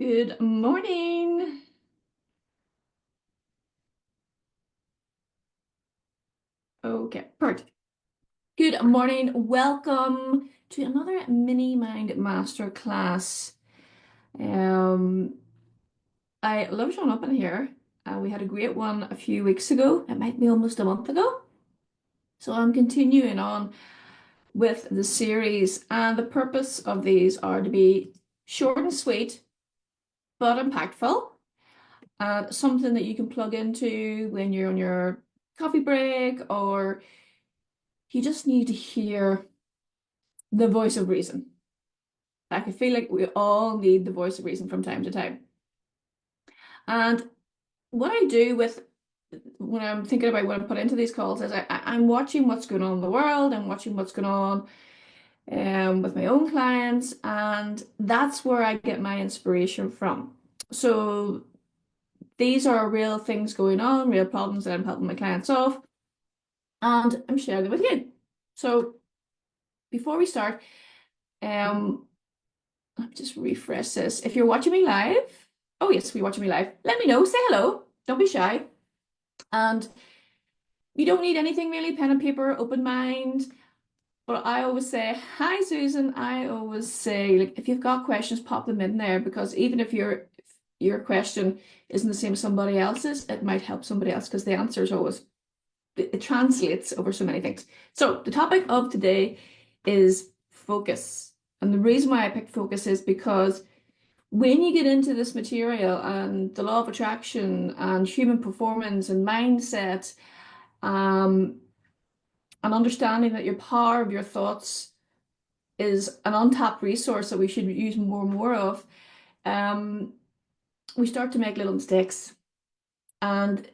Good morning. Okay, perfect. Good morning. Welcome to another mini mind masterclass. Um, I love showing up in here. We had a great one a few weeks ago. It might be almost a month ago. So I'm continuing on with the series, and the purpose of these are to be short and sweet, but impactful. Something that you can plug into when you're on your coffee break, or you just need to hear the voice of reason. Like, I feel like we all need the voice of reason from time to time. And what I do with when I'm thinking about what I put into these calls is I'm watching what's going on in the world. I'm watching what's going on with my own clients, and that's where I get my inspiration from. So these are real things going on, real problems that I'm helping my clients solve, and I'm sharing them with you. So before we start, um, let me just refresh this. If you're watching me live, oh yes, you're watching me live, let me know. Say hello. Don't be shy. And you don't need anything really, pen and paper, open mind. But I always say, hi, Susan. I always say, like, if you've got questions, pop them in there, because even if your question isn't the same as somebody else's, it might help somebody else, because the answer is always, it translates over so many things. So the topic of today is focus. And the reason why I picked focus is because when you get into this material and the law of attraction and human performance and mindset, um, and understanding that your power of your thoughts is an untapped resource that we should use more and more of, um, we start to make little mistakes. And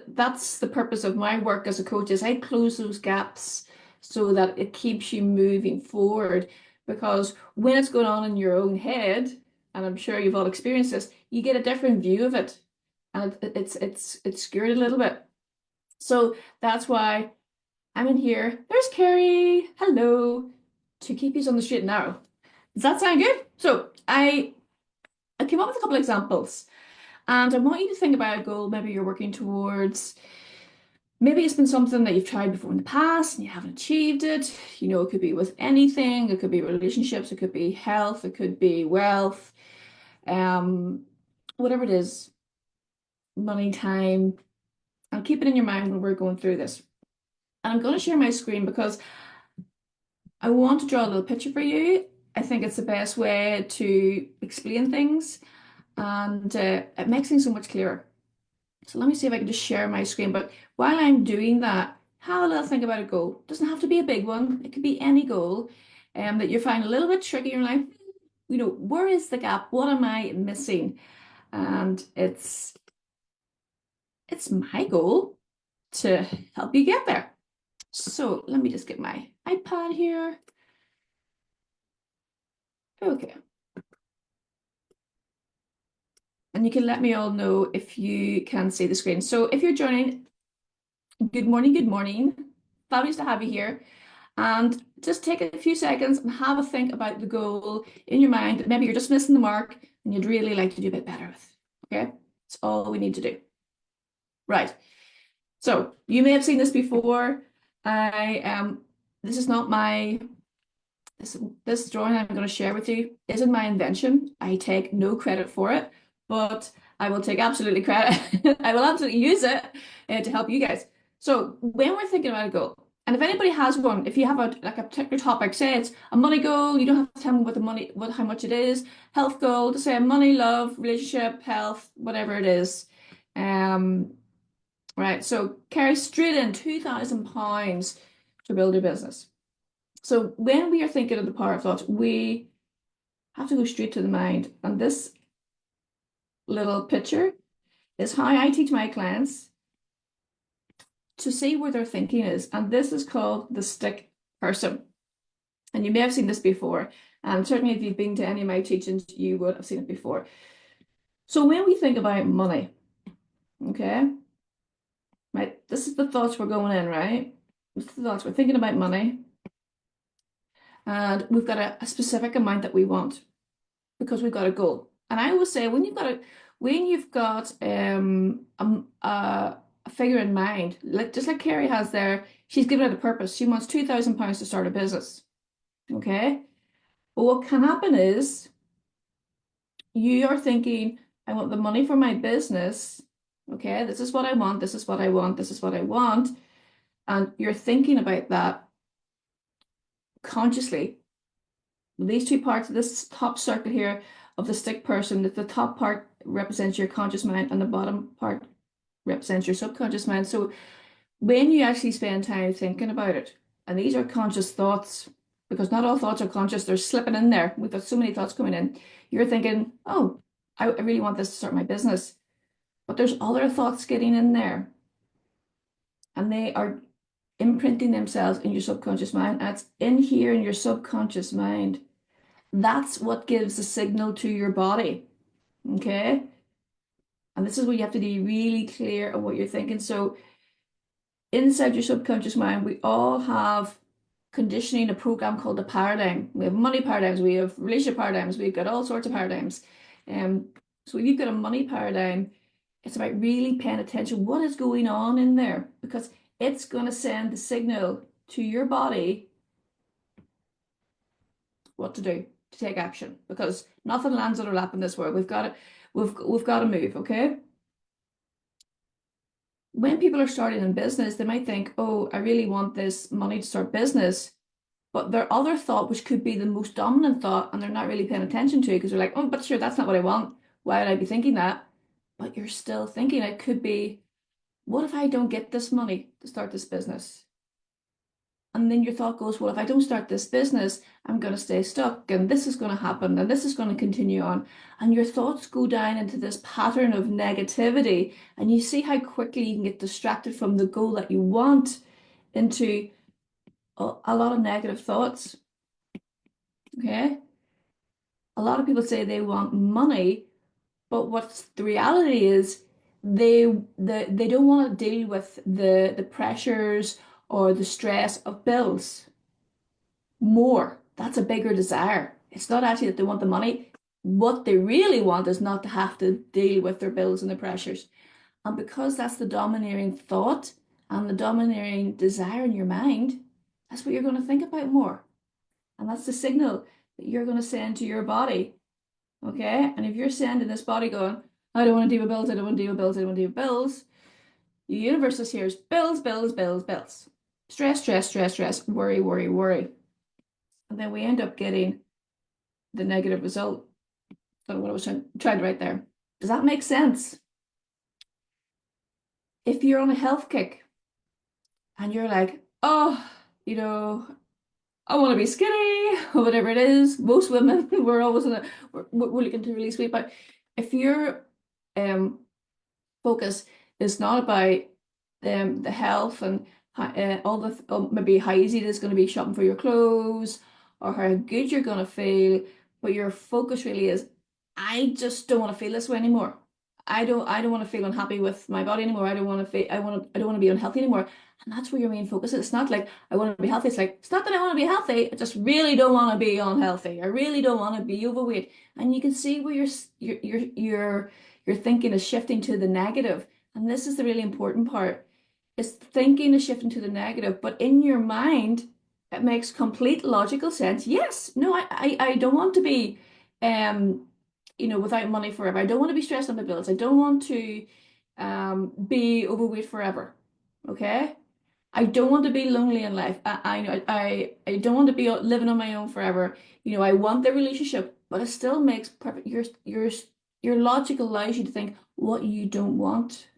that's the purpose of my work as a coach, is I close those gaps so that it keeps you moving forward. Because when it's going on in your own head, and I'm sure you've all experienced this, you get a different view of it, and it's skewed a little bit. So that's why I'm in here. There's Carrie. Hello. To keep you on the straight and narrow. Does that sound good? So I came up with a couple of examples, and I want you to think about a goal maybe you're working towards. Maybe it's been something that you've tried before in the past and you haven't achieved it. It could be with anything. It could be relationships. It could be health. It could be wealth. Um, whatever it is, money, time. And keep it in your mind when we're going through this. And I'm going to share my screen because I want to draw a little picture for you. I think it's the best way to explain things, and it makes things so much clearer. So let me see if I can just share my screen. But while I'm doing that, have a little think about a goal. It doesn't have to be a big one. It could be any goal that you find a little bit tricky in your life. Where is the gap? What am I missing? And it's my goal to help you get there. So let me just get my iPad here. Okay. And you can let me all know if you can see the screen. So if you're joining, good morning, good morning. Fabulous to have you here. And just take a few seconds and have a think about the goal in your mind that maybe you're just missing the mark and you'd really like to do a bit better with. Okay? That's all we need to do. Right. So you may have seen this before. This is not my this drawing I'm going to share with you isn't my invention. I take no credit for it, but I will take absolutely credit. I will absolutely use it to help you guys. So when we're thinking about a goal, and if anybody has one, if you have a particular topic, say it's a money goal, you don't have to tell me how much it is. Health goal, to say money, love, relationship, health, whatever it is. Right. So carry straight in £2,000 to build your business. So when we are thinking of the power of thought, we have to go straight to the mind. And this little picture is how I teach my clients to see where their thinking is. And this is called the stick person. And you may have seen this before. And certainly if you've been to any of my teachings, you would have seen it before. So when we think about money, okay, right, this is the thoughts we're going in, right? This is the thoughts. We're thinking about money. And we've got a specific amount that we want because we've got a goal. And I always say when you've got a figure in mind, like just like Carrie has there, she's given it a purpose. She wants £2,000 to start a business. Okay. But what can happen is you are thinking, I want the money for my business. Okay, this is what I want, this is what I want, this is what I want. And you're thinking about that consciously. These two parts of this top circle here of the stick person, that the top part represents your conscious mind and the bottom part represents your subconscious mind. So when you actually spend time thinking about it, and these are conscious thoughts, because not all thoughts are conscious, they're slipping in there. We've got so many thoughts coming in. You're thinking, oh, I really want this to start my business. But there's other thoughts getting in there, and they are imprinting themselves in your subconscious mind. And it's in here in your subconscious mind. That's what gives the signal to your body. Okay. And this is where you have to be really clear on what you're thinking. So inside your subconscious mind, we all have conditioning, a program called the paradigm. We have money paradigms, we have relationship paradigms, we've got all sorts of paradigms. So if you've got a money paradigm, it's about really paying attention what is going on in there, because it's going to send the signal to your body what to do, to take action, because nothing lands on our lap in this world. We've got to move, okay? When people are starting in business, they might think, oh, I really want this money to start business. But their other thought, which could be the most dominant thought, and they're not really paying attention to, because they're like, oh, but sure, that's not what I want. Why would I be thinking that? But you're still thinking it could be, what if I don't get this money to start this business? And then your thought goes, well, if I don't start this business, I'm going to stay stuck, and this is going to happen, and this is going to continue on. And your thoughts go down into this pattern of negativity, and you see how quickly you can get distracted from the goal that you want into a lot of negative thoughts. Okay. A lot of people say they want money, but what's the reality is they don't want to deal with the pressures or the stress of bills more. That's a bigger desire. It's not actually that they want the money. What they really want is not to have to deal with their bills and the pressures. And because that's the domineering thought and the domineering desire in your mind, that's what you're going to think about more. And that's the signal that you're going to send to your body. Okay? And if you're sending this body going, I don't want to deal with bills, I don't want to deal with bills, I don't want to deal with bills, the universe is here, bills, bills, bills, bills. Stress, stress, stress, stress, worry, worry, worry. And then we end up getting the negative result. That's what I was trying to write there. Does that make sense? If you're on a health kick and you're like, oh, I want to be skinny or whatever it is. Most women, we're always we're looking to release weight. But if your focus is not about the health and all maybe how easy it is going to be shopping for your clothes or how good you're going to feel, but your focus really is, I just don't want to feel this way anymore. I don't want to feel unhappy with my body anymore. I don't want to feel I don't want to be unhealthy anymore. And that's where your main focus is. It's not like I want to be healthy. It's like, it's not that I want to be healthy. I just really don't want to be unhealthy. I really don't want to be overweight. And you can see where your thinking is shifting to the negative. And this is the really important part. Is thinking is shifting to the negative, but in your mind, it makes complete logical sense. Yes, no, I don't want to be without money forever. I don't want to be stressed on my bills. I don't want to be overweight forever. Okay? I don't want to be lonely in life. I don't want to be living on my own forever. I want the relationship, but it still makes perfect. Your logic allows you to think what you don't want.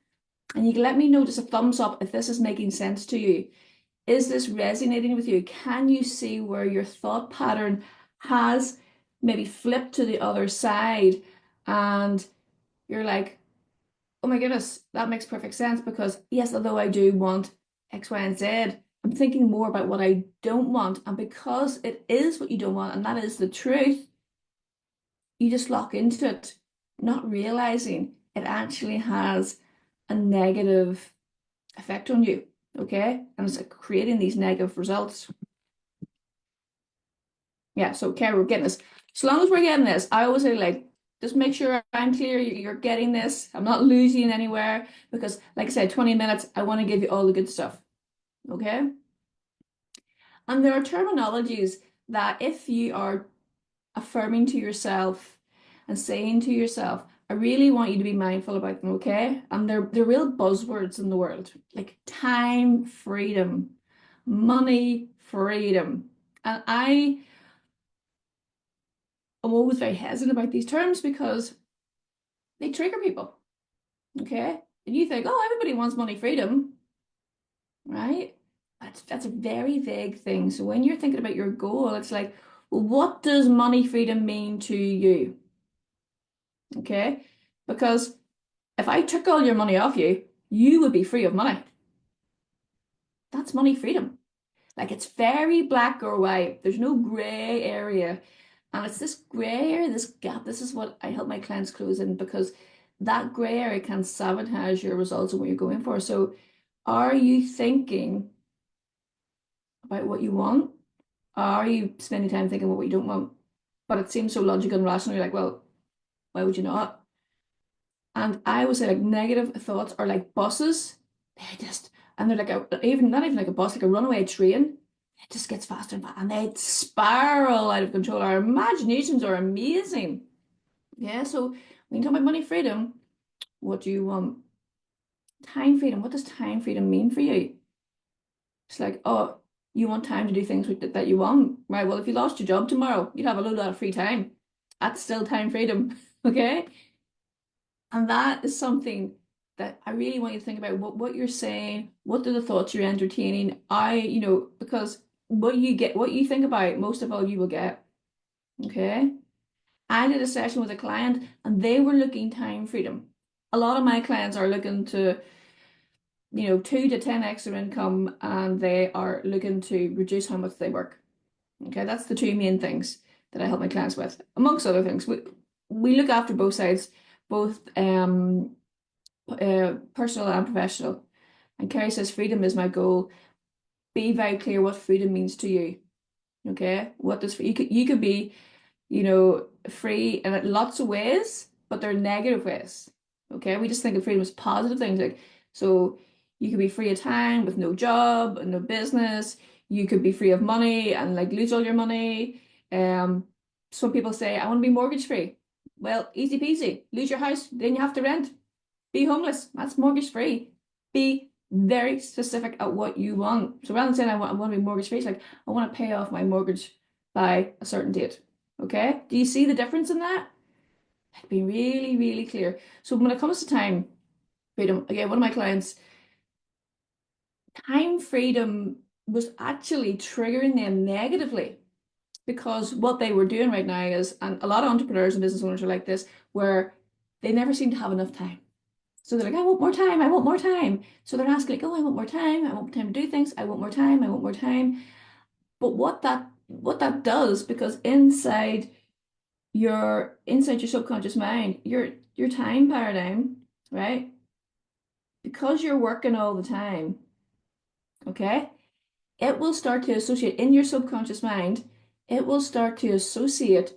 And you can let me know just a thumbs up if this is making sense to you. Is this resonating with you? Can you see where your thought pattern has maybe flipped to the other side and you're like, oh my goodness, that makes perfect sense because yes, although I do want X, Y, and Z, I'm thinking more about what I don't want. And because it is what you don't want, and that is the truth, you just lock into it, not realizing it actually has a negative effect on you. Okay. And it's creating these negative results. Yeah. So, okay, we're getting this. As long as we're getting this, I always say, like, Just make sure I'm clear, you're getting this. I'm not losing anywhere because, like I said, 20 minutes, I want to give you all the good stuff. Okay? And there are terminologies that if you are affirming to yourself and saying to yourself, I really want you to be mindful about them, okay? And they're real buzzwords in the world, like time freedom, money freedom. And I am always very hesitant about these terms because they trigger people, okay? And you think, oh, everybody wants money freedom, right? That's a very vague thing. So when you're thinking about your goal, it's like, well, what does money freedom mean to you? Okay? Because if I took all your money off you, you would be free of money. That's money freedom. Like it's very black or white. There's no gray area. And it's this gray area, this gap. This is what I help my clients close in because that gray area can sabotage your results and what you're going for. So are you thinking about what you want? Are you spending time thinking about what you don't want? But it seems so logical and rational. You're like, well, why would you not? And I would say like negative thoughts are like buses. They just and they're like even not even like a bus, like a runaway train. It just gets faster and faster, and they spiral out of control. Our imaginations are amazing. Yeah, so when you talk about money freedom, what do you want? Time freedom. What does time freedom mean for you? It's like, oh, you want time to do things that you want, right? Well, if you lost your job tomorrow, you'd have a lot of free time. That's still time freedom, okay? And that is something that I really want you to think about what you're saying, what are the thoughts you're entertaining. Because what you get, what you think about, most of all you will get. Okay. I did a session with a client and they were looking time freedom. A lot of my clients are looking to, 2 to 10x their income and they are looking to reduce how much they work. Okay, that's the two main things that I help my clients with, amongst other things. We look after both sides, both personal and professional. And Kerry says, freedom is my goal. Be very clear what freedom means to you. Okay, what does you could be, free in lots of ways, but they're negative ways. Okay, we just think of freedom as positive things. Like, so you could be free of time with no job and no business. You could be free of money and like lose all your money. Um, some people say, I want to be mortgage free. Well, easy peasy. Lose your house, then you have to rent. Be homeless. That's mortgage free. Be very specific at what you want. So rather than saying I want to be mortgage free, it's like I want to pay off my mortgage by a certain date. Okay? Do you see the difference in that? Be really, really clear. So when it comes to time freedom, again, one of my clients, time freedom was actually triggering them negatively because what they were doing right now is, and a lot of entrepreneurs and business owners are like this, where they never seem to have enough time. So they're like, I want more time, I want more time. So they're asking like, oh, I want more time, I want more time to do things, I want more time, I want more time. But what that does, because inside your subconscious mind, your time paradigm, right? Because you're working all the time, okay, it will start to associate in your subconscious mind, it will start to associate,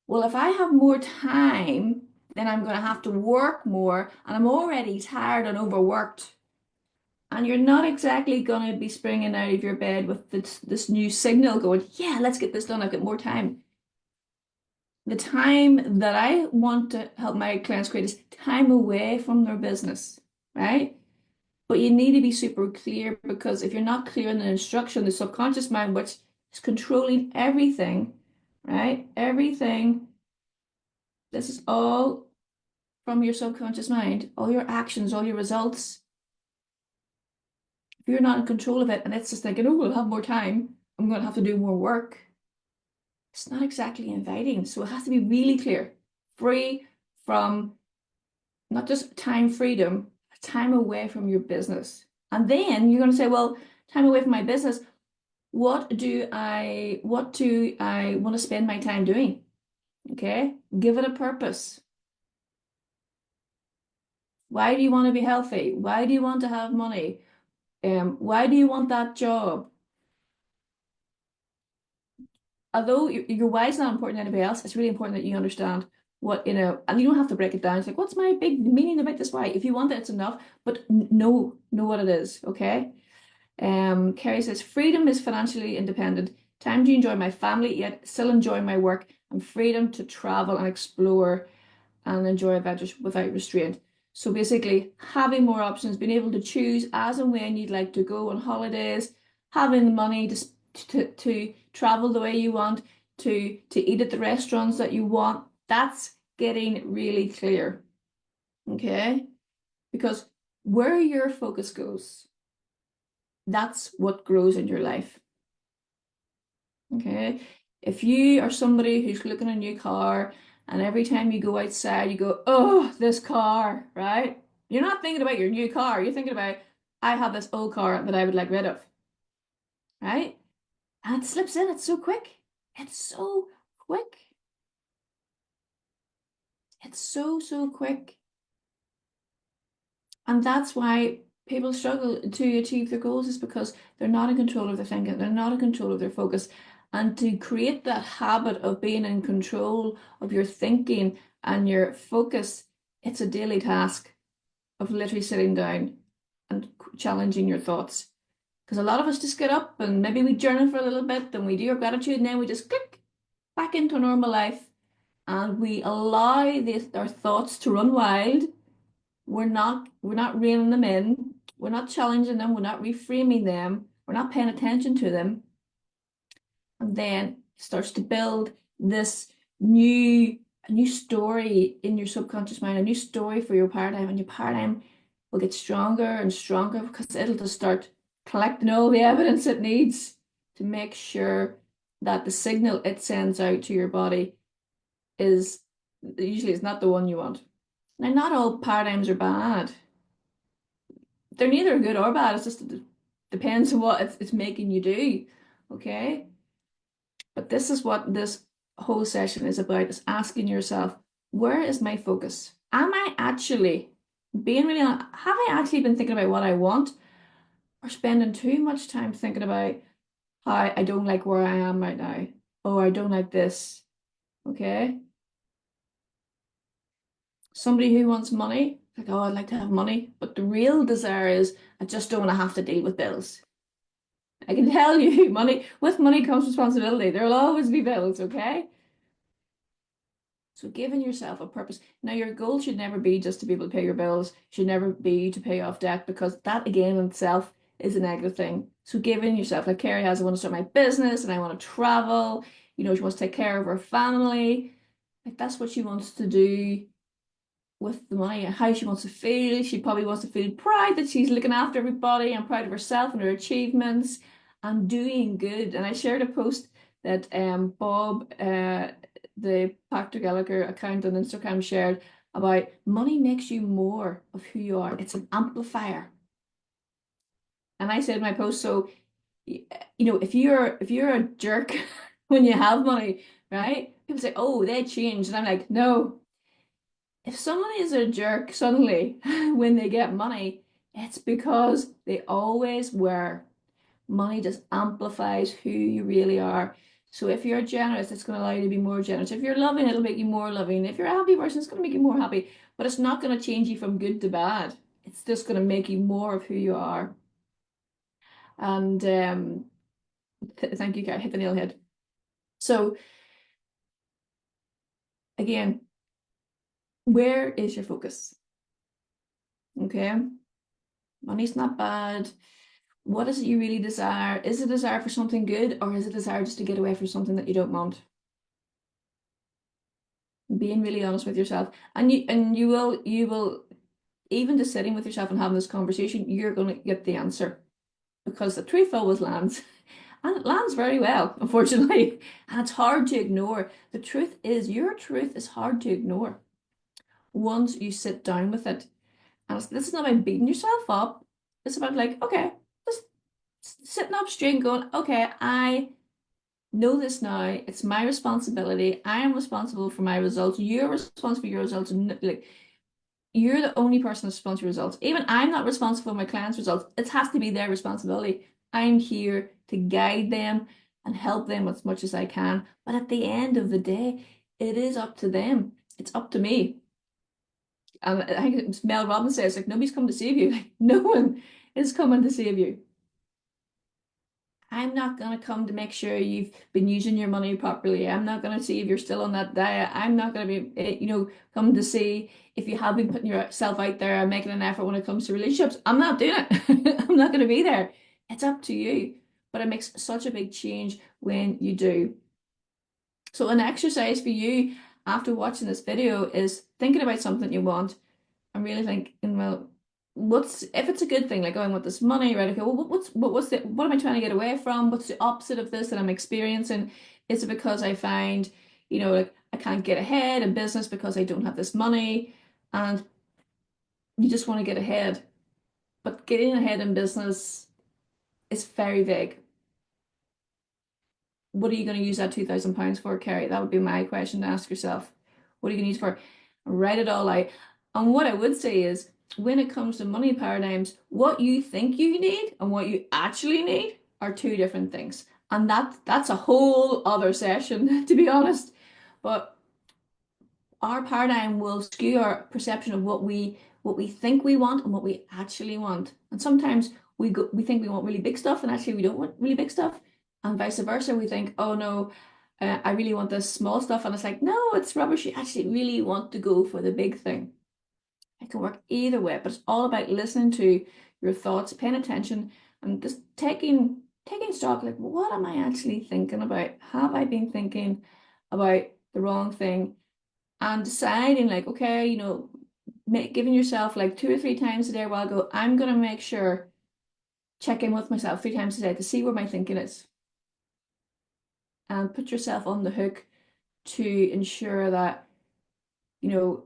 well, if I have more time, then I'm going to have to work more, and I'm already tired and overworked. And you're not exactly going to be springing out of your bed with this new signal going, yeah, let's get this done. I've got more time. The time that I want to help my clients create is time away from their business, right? But you need to be super clear because if you're not clear in the instruction, the subconscious mind, which is controlling everything, right? Everything, this is all from your subconscious mind, all your actions, all your results. If you're not in control of it and it's just thinking, oh, we'll have more time, I'm going to have to do more work, it's not exactly inviting. So it has to be really clear, free from not just time freedom, time away from your business. And then you're going to say, well, time away from my business, what do I want to spend my time doing? Okay, give it a purpose. Why do you want to be healthy? Why do you want to have money? Why do you want that job? Although your why is not important to anybody else, it's really important that you understand what, and you don't have to break it down. It's like, what's my big meaning about this? Why? If you want it, it's enough, but know what it is, okay? Kerry says, freedom is financially independent. Time to enjoy my family, yet still enjoy my work, and freedom to travel and explore and enjoy adventures without restraint. So basically, having more options, being able to choose as and when you'd like to go on holidays, having the money to travel the way you want, to eat at the restaurants that you want. That's getting really clear, okay? Because where your focus goes, that's what grows in your life. Okay. If you are somebody who's looking at a new car and every time you go outside, you go, oh, this car, right? You're not thinking about your new car. You're thinking about, I have this old car that I would like rid of, right? And it slips in. It's so quick. It's so quick. It's so quick. And that's why people struggle to achieve their goals is because they're not in control of their thinking, they're not in control of their focus. And to create that habit of being in control of your thinking and your focus, it's a daily task of literally sitting down and challenging your thoughts. Because a lot of us just get up and maybe we journal for a little bit and we do our gratitude and then we just click back into normal life and we allow our thoughts to run wild. We're not reining them in. We're not challenging them. We're not reframing them. We're not paying attention to them. And then it starts to build this new a new story in your subconscious mind, a new story for your paradigm, and your paradigm will get stronger and stronger because it'll just start collecting all the evidence it needs to make sure that the signal it sends out to your body is usually is not the one you want. Now, not all paradigms are bad. They're neither good or bad. It's just it depends on what it's making you do. Okay. But this is what this whole session is about, is asking yourself, where is my focus? Am I actually being really honest? Have I actually been thinking about what I want or spending too much time thinking about how I don't like where I am right now? Oh, I don't like this. Okay. Somebody who wants money, like, oh, I'd like to have money. But the real desire is, I just don't want to have to deal with bills. I can tell you, with money comes responsibility. There'll always be bills, okay? So giving yourself a purpose. Now, your goal should never be just to be able to pay your bills, should never be to pay off debt, because that again in itself is a negative thing. So giving yourself, like Carrie has, I want to start my business and I want to travel, she wants to take care of her family. Like that's what she wants to do with the money and how she wants to feel. She probably wants to feel proud that she's looking after everybody and proud of herself and her achievements and doing good. And I shared a post that Bob, the Patrick Gallagher account on Instagram, shared about money makes you more of who you are. It's an amplifier. And I said in my post, so if you're a jerk when you have money, right? People say, oh, they changed. And I'm like, no, if someone is a jerk suddenly when they get money, it's because they always were. Money just amplifies who you really are. So if you're generous, it's going to allow you to be more generous. If you're loving, it'll make you more loving. If you're a happy person, it's going to make you more happy. But it's not going to change you from good to bad. It's just going to make you more of who you are. And thank you, Kate. Hit the nail head. So again, where is your focus? Okay. Money's not bad. What is it you really desire? Is it a desire for something good, or is it a desire just to get away from something that you don't want? Being really honest with yourself. And you will even just sitting with yourself and having this conversation, you're gonna get the answer. Because the truth always lands. And it lands very well, unfortunately. And it's hard to ignore. The truth is, your truth is hard to ignore once you sit down with it. And this is not about beating yourself up. It's about like, okay, just sitting up straight and going, okay, I know this now. It's my responsibility. I am responsible for my results. You're responsible for your results. Like you're the only person that's responsible for results. Even I'm not responsible for my clients' results. It has to be their responsibility. I'm here to guide them and help them as much as I can. But at the end of the day, it is up to them. It's up to me. And I think it's Mel Robbins says, like, nobody's come to save you. Like, no one is coming to save you. I'm not going to come to make sure you've been using your money properly. I'm not going to see if you're still on that diet. I'm not going to be, come to see if you have been putting yourself out there and making an effort when it comes to relationships. I'm not doing it. I'm not going to be there. It's up to you. But it makes such a big change when you do. So an exercise for you after watching this video is thinking about something you want and really thinking, well, what's if it's a good thing, like, oh, I want this money, right? Okay, well, what am I trying to get away from? What's the opposite of this that I'm experiencing? Is it because I find, like I can't get ahead in business because I don't have this money, and you just want to get ahead, but getting ahead in business is very vague. What are you going to use that £2,000 for, Kerry? That would be my question to ask yourself. What are you going to use it for? Write it all out. And what I would say is, when it comes to money paradigms, what you think you need and what you actually need are two different things. And that's a whole other session, to be honest. But our paradigm will skew our perception of what we think we want and what we actually want. And sometimes we think we want really big stuff, and actually we don't want really big stuff, and vice versa. We think, oh no, I really want this small stuff, and it's like, no, it's rubbish. You actually really want to go for the big thing. It can work either way, but it's all about listening to your thoughts, paying attention, and just taking stock. Like, what am I actually thinking about? Have I been thinking about the wrong thing? And deciding, like, okay, giving yourself like 2 or 3 times a day a while ago, I'm gonna make sure, check in with myself 3 times a day to see where my thinking is, and put yourself on the hook to ensure that you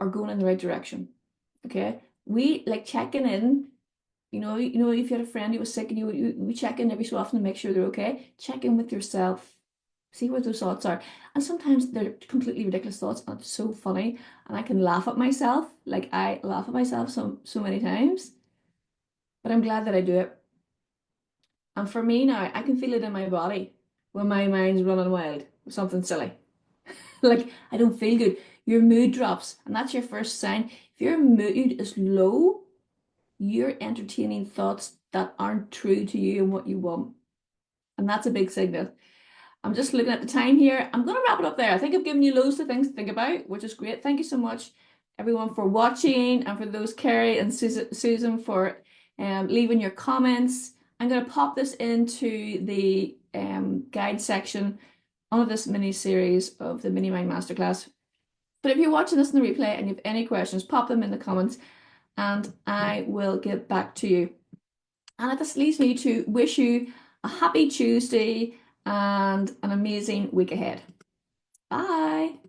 are going in the right direction. Okay, we like checking in. If you had a friend who was sick and you check in every so often to make sure they're okay. Check in with yourself. See what those thoughts are. And sometimes they're completely ridiculous thoughts, and it's so funny. And I can laugh at myself. Like, I laugh at myself so many times. But I'm glad that I do it. And for me now, I can feel it in my body when my mind's running wild with something silly. Like, I don't feel good. Your mood drops, and that's your first sign. If your mood is low, you're entertaining thoughts that aren't true to you and what you want. And that's a big signal. I'm just looking at the time here. I'm going to wrap it up there. I think I've given you loads of things to think about, which is great. Thank you so much, everyone, for watching, and for those, Kerry and Susan, for leaving your comments. I'm going to pop this into the guide section of this mini series of the Mini Mind Masterclass. But if you're watching this in the replay and you have any questions, pop them in the comments and I will get back to you. And this leads me to wish you a happy Tuesday and an amazing week ahead. Bye.